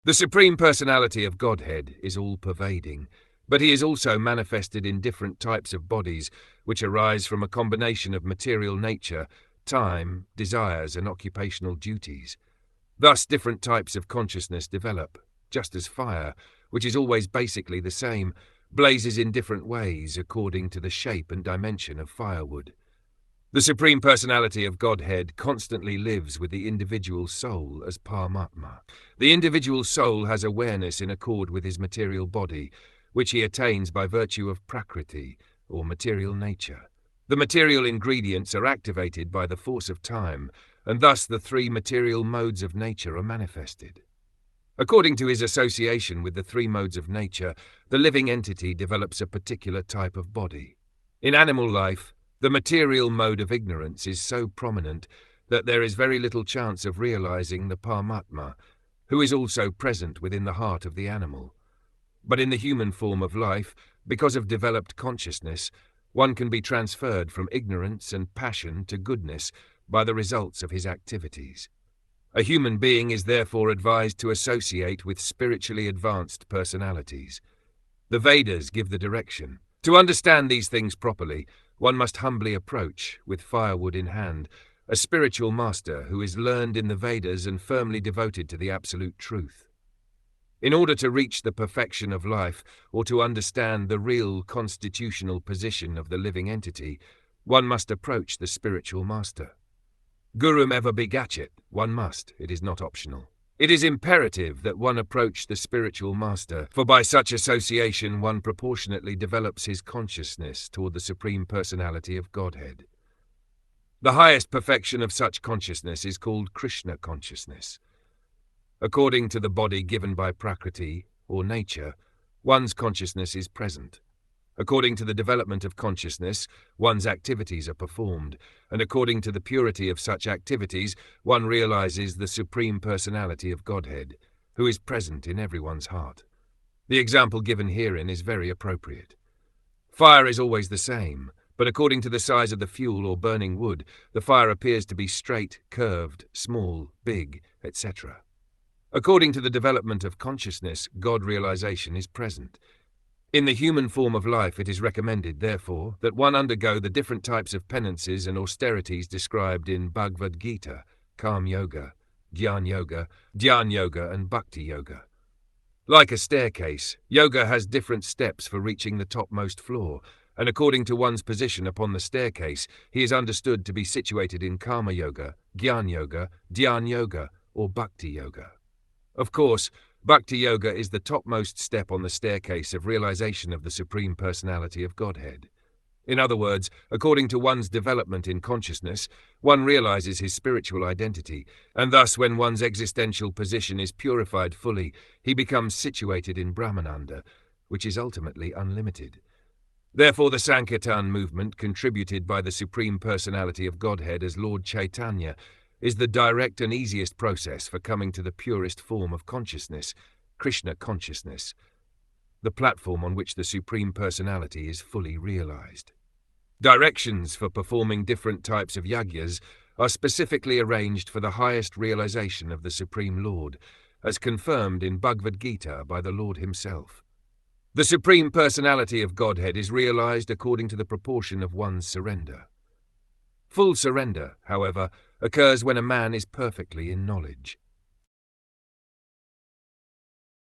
The Supreme Personality of Godhead is all-pervading, but he is also manifested in different types of bodies which arise from a combination of material nature, time, desires, and occupational duties. Thus, different types of consciousness develop, just as fire, which is always basically the same, blazes in different ways according to the shape and dimension of firewood. The Supreme Personality of Godhead constantly lives with the individual soul as Paramatma. The individual soul has awareness in accord with his material body, which he attains by virtue of Prakriti, or material nature. The material ingredients are activated by the force of time, and thus the three material modes of nature are manifested. According to his association with the three modes of nature, the living entity develops a particular type of body. In animal life, the material mode of ignorance is so prominent that there is very little chance of realizing the Paramatma, who is also present within the heart of the animal. But in the human form of life, because of developed consciousness, one can be transferred from ignorance and passion to goodness by the results of his activities. A human being is therefore advised to associate with spiritually advanced personalities. The Vedas give the direction. To understand these things properly, one must humbly approach, with firewood in hand, a spiritual master who is learned in the Vedas and firmly devoted to the absolute truth. In order to reach the perfection of life, or to understand the real constitutional position of the living entity, one must approach the spiritual master. Gurum eva begachet, one must, it is not optional. It is imperative that one approach the spiritual master, for by such association one proportionately develops his consciousness toward the Supreme Personality of Godhead. The highest perfection of such consciousness is called Krishna consciousness. According to the body given by Prakriti, or nature, one's consciousness is present. According to the development of consciousness, one's activities are performed, and according to the purity of such activities, one realizes the Supreme Personality of Godhead, who is present in everyone's heart. The example given herein is very appropriate. Fire is always the same, but according to the size of the fuel or burning wood, the fire appears to be straight, curved, small, big, etc. According to the development of consciousness, God realization is present. In the human form of life, it is recommended, therefore, that one undergo the different types of penances and austerities described in Bhagavad Gita, Karma Yoga, Jnana Yoga, Dhyana Yoga, and Bhakti Yoga. Like a staircase, yoga has different steps for reaching the topmost floor, and according to one's position upon the staircase, he is understood to be situated in Karma Yoga, Jnana Yoga, Dhyana Yoga, or Bhakti Yoga. Of course, Bhakti Yoga is the topmost step on the staircase of realization of the Supreme Personality of Godhead. In other words, according to one's development in consciousness, one realizes his spiritual identity, and thus when one's existential position is purified fully, he becomes situated in Brahmananda, which is ultimately unlimited. Therefore the Sankirtan movement, contributed by the Supreme Personality of Godhead as Lord Chaitanya, is the direct and easiest process for coming to the purest form of consciousness, Krishna consciousness, the platform on which the Supreme Personality is fully realized. Directions for performing different types of yagyas are specifically arranged for the highest realization of the Supreme Lord, as confirmed in Bhagavad Gita by the Lord himself. The Supreme Personality of Godhead is realized according to the proportion of one's surrender. Full surrender, however, occurs when a man is perfectly in knowledge.